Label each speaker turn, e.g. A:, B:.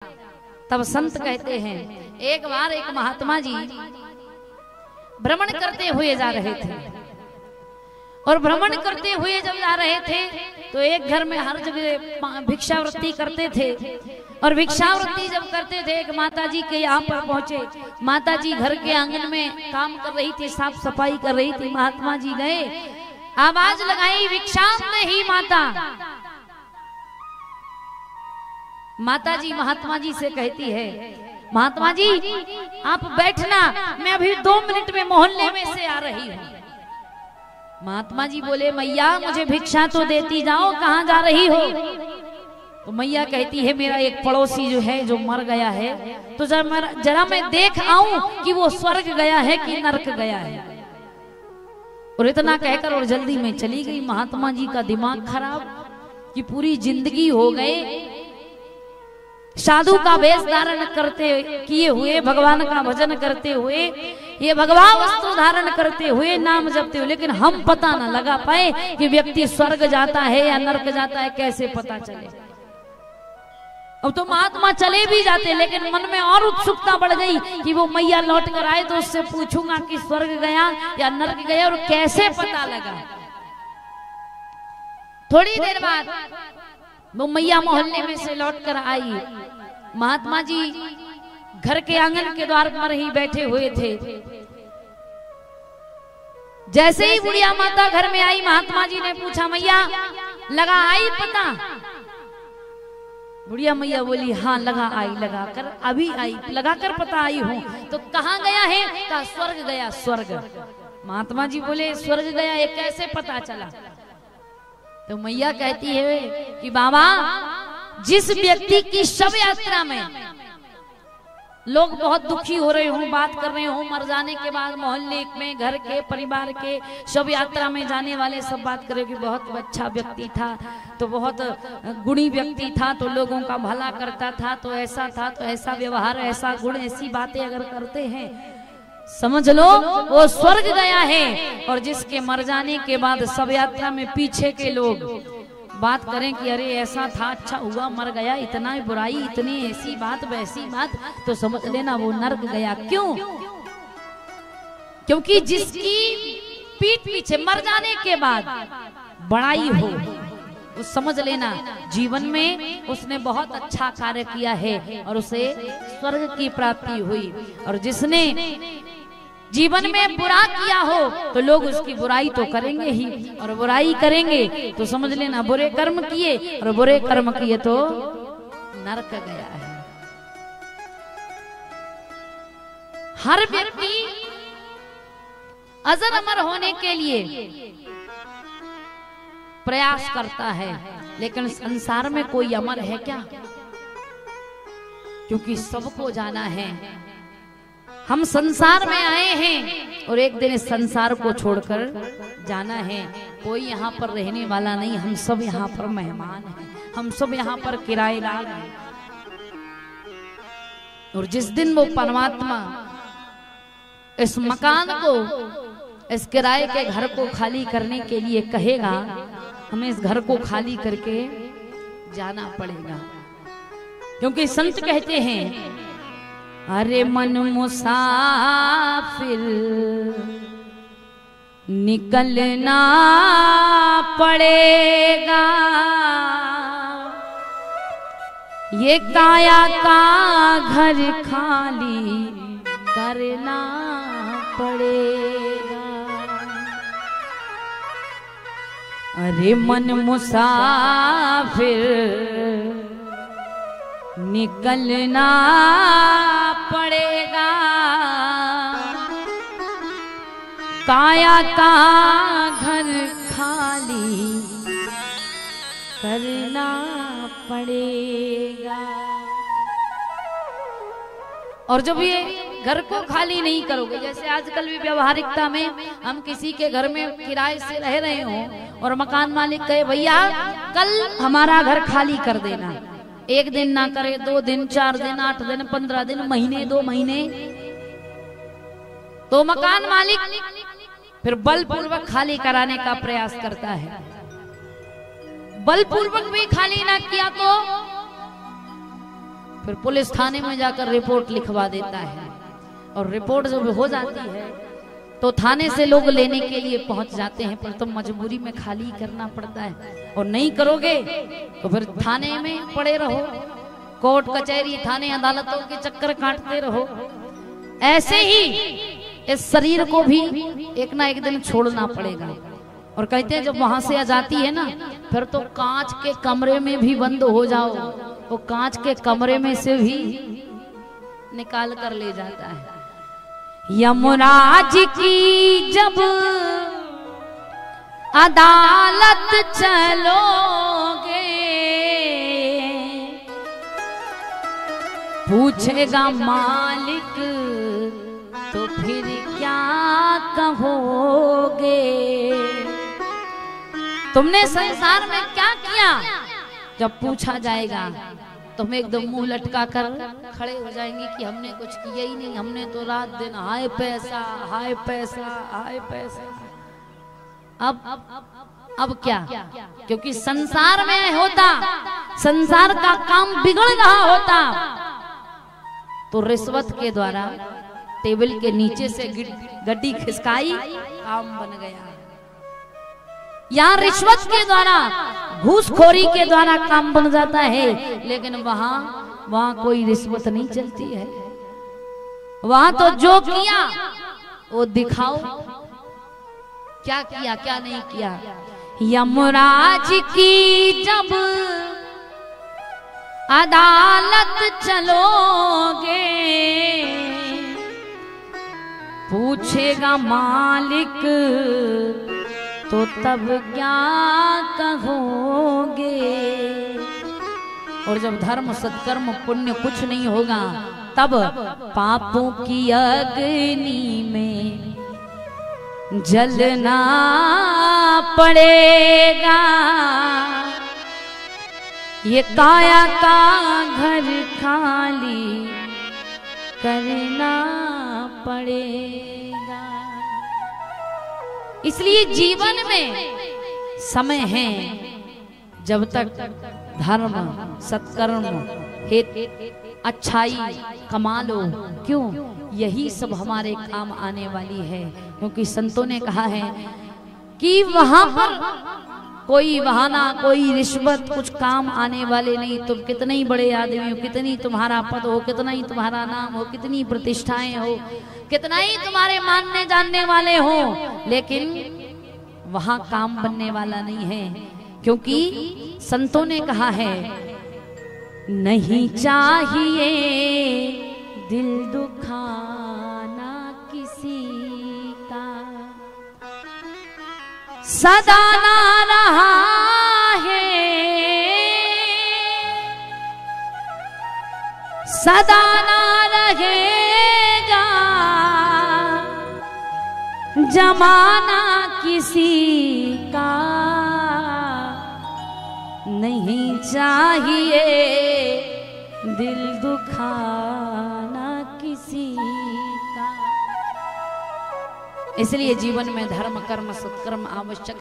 A: तब संत कहते हैं, एक बार एक महात्मा जी भ्रमण करते हुए जा रहे थे, और भ्रमण करते हुए जब जा रहे थे तो एक घर में हर जगह भिक्षावृत्ति करते थे, और भिक्षावृत्ति जब करते थे एक माता जी के यहाँ पर पहुंचे। माता जी घर के आंगन में काम कर रही थी, साफ सफाई कर रही थी। महात्मा जी गए, आवाज लगाई, भिक्षाम नहीं माता। माता जी महात्मा जी से कहती है, महात्मा जी आप बैठना, मैं अभी 2 मिनट में मोहल्ले में से आ रही हूँ। महात्मा जी बोले, मैया मुझे भिक्षा तो देती जाओ, कहाँ जा रही हो? तो मैया कहती है, मेरा एक पड़ोसी जो है जो मर गया है, तो जरा मैं देख आऊं कि वो स्वर्ग गया है कि नरक गया है। और इतना कहकर और जल्दी में चली गई। महात्मा जी का दिमाग खराब कि पूरी जिंदगी हो गए साधु का वेश धारण करते किए हुए, भगवान का भजन करते हुए, ये भगवान वस्त्र धारण करते हुए, नाम जपते हुए, लेकिन हम पता न लगा पाए कि व्यक्ति स्वर्ग जाता है या नरक जाता है, कैसे पता चले। अब तो महात्मा चले भी जाते, लेकिन मन में और उत्सुकता बढ़ गई कि वो मैया लौट कर आए तो उससे पूछूंगा कि स्वर्ग गया या नरक गया, और कैसे पता लगा। थोड़ी देर बाद वो मैया मोहल्ले में से लौट कर आई। महात्मा जी घर के आंगन के द्वार पर ही बैठे हुए थे। जैसे ही बुढ़िया माता घर में आई, महात्मा जी ने पूछा, मैया लगा आई पता? बुढ़िया मैया बोली, हाँ लगा आई, लगा कर अभी आई, लगा कर पता आई हूँ। तो कहाँ गया है? कहा स्वर्ग गया, स्वर्ग। महात्मा जी बोले, स्वर्ग गया, ये कैसे पता चला? तो मैया कहती है कि बाबा, जिस व्यक्ति की शव यात्रा में लोग बहुत दुखी हो रहे हो, बात कर रहे हो, मर जाने के बाद मोहल्ले में, घर के, परिवार के, शव यात्रा में जाने वाले सब बात करे कि बहुत अच्छा व्यक्ति था, तो बहुत गुणी व्यक्ति था, तो लोगों का भला करता था, तो ऐसा था, तो ऐसा व्यवहार, ऐसा गुण, ऐसी बातें अगर करते हैं, समझ लो वो स्वर्ग गया है। और जिसके मर जाने के बाद शव यात्रा में पीछे के लोग बात करें कि अरे ऐसा था, अच्छा हुआ मर गया, इतना बुराई, इतनी ऐसी बात, वैसी बात, तो समझ लेना वो नरक गया। क्यों? क्योंकि जिसकी पीठ पीछे मर जाने के बाद बड़ाई हो, वो समझ लेना जीवन में उसने बहुत अच्छा कार्य किया है और उसे स्वर्ग की प्राप्ति हुई। और जिसने जीवन में बुरा किया हो तो लोग उसकी बुराई तो करेंगे ही, और बुराई करेंगे तो समझ लेना बुरे कर्म किए, और बुरे कर्म किए तो नरक गया है। हर व्यक्ति अजर अमर होने के लिए प्रयास करता है, लेकिन संसार में कोई अमर है क्या? क्योंकि सबको जाना है। हम संसार में आए हैं और एक दिन इस संसार को छोड़कर जाना है। कोई यहाँ पर रहने वाला नहीं, हम सब यहाँ पर मेहमान हैं, हम सब यहाँ पर किराएदार हैं। और जिस दिन वो परमात्मा इस मकान को, इस किराए के घर को खाली करने के लिए कहेगा, हमें इस घर को खाली करके जाना पड़ेगा। क्योंकि संत कहते हैं, अरे मन मुसाफिर निकलना पड़ेगा, ये काया का घर खाली करना पड़ेगा। अरे मन मुसाफिर निकलना पड़ेगा, काया का घर खाली करना पड़ेगा। और जब ये घर को खाली नहीं करोगे, जैसे आजकल भी व्यवहारिकता में हम किसी के घर में किराए से रह रहे हो और मकान मालिक कहे, भैया कल हमारा घर खाली कर देना, 1 दिन ना करे, 2 दिन, 4 दिन, 8 दिन, 15 दिन, महीने, 2 महीने, तो मकान मालिक फिर बलपूर्वक खाली कराने का प्रयास करता है। बलपूर्वक भी खाली ना किया तो फिर पुलिस थाने में जाकर रिपोर्ट लिखवा देता है, और रिपोर्ट जब हो जाती है तो थाने से लोग लेने के लिए पहुंच जाते हैं, पर तुम मजबूरी में खाली करना पड़ता है, और नहीं करोगे तो फिर थाने में पड़े रहो, कोर्ट कचहरी थाने अदालतों के चक्कर काटते रहो। ऐसे ही इस शरीर को भी एक ना एक दिन छोड़ना पड़ेगा। और कहते हैं जब वहां से आ जाती है ना, फिर तो कांच के कमरे में भी बंद हो जाओ, वो कांच के कमरे में से भी निकाल कर ले जाता है। यमराज की जब अदालत चलोगे, पूछेगा मालिक तो फिर क्या कहोगे? तुमने संसार में क्या किया जब पूछा जाएगा, तुम एकदम मुंह लटका कर खड़े हो जाएंगे कि हमने कुछ किया ही नहीं, हमने तो रात दिन हाय पैसा हाय पैसा हाय पैसा। अब क्या? क्योंकि संसार में होता, संसार का काम बिगड़ रहा होता तो रिश्वत के द्वारा टेबल के नीचे से गड्डी खिसकाई, काम बन गया। यहाँ रिश्वत के द्वारा, घूसखोरी के द्वारा काम बन जाता है, लेकिन वहां कोई रिश्वत नहीं चलती है। वहां तो जो किया वो दिखाओ, क्या किया क्या नहीं किया। यमराज की जब अदालत चलोगे, पूछेगा मालिक तो तब क्या कहोगे? और जब धर्म सत्कर्म पुण्य कुछ नहीं होगा, तब पापों की अग्नि में जलना पड़ेगा। ये काया का घर खाली करना पड़ेगा। इसलिए जीवन में समय है, जब तक धर्म सत्कर्म हित अच्छाई कमा लो। क्यों? यही सब हमारे काम आने वाली है। क्योंकि संतों ने कहा है कि वहां पर कोई बहाना, कोई रिश्वत कुछ काम आने वाले नहीं। तुम कितने ही बड़े आदमी हो, कितनी तुम्हारा पद हो, कितना ही तुम्हारा नाम हो, कितनी प्रतिष्ठाएं हो, कितना ही तुम्हारे मानने जानने वाले हो, लेकिन वहां काम बनने वाला नहीं है। क्योंकि संतों ने कहा है, नहीं चाहिए दिल दुखाना किसी का, सदा ना रहा है, सदा ना रहेगा जमाना किसी का। नहीं चाहिए दिल दुखाना किसी का। इसलिए जीवन में धर्म कर्म सत्कर्म आवश्यक।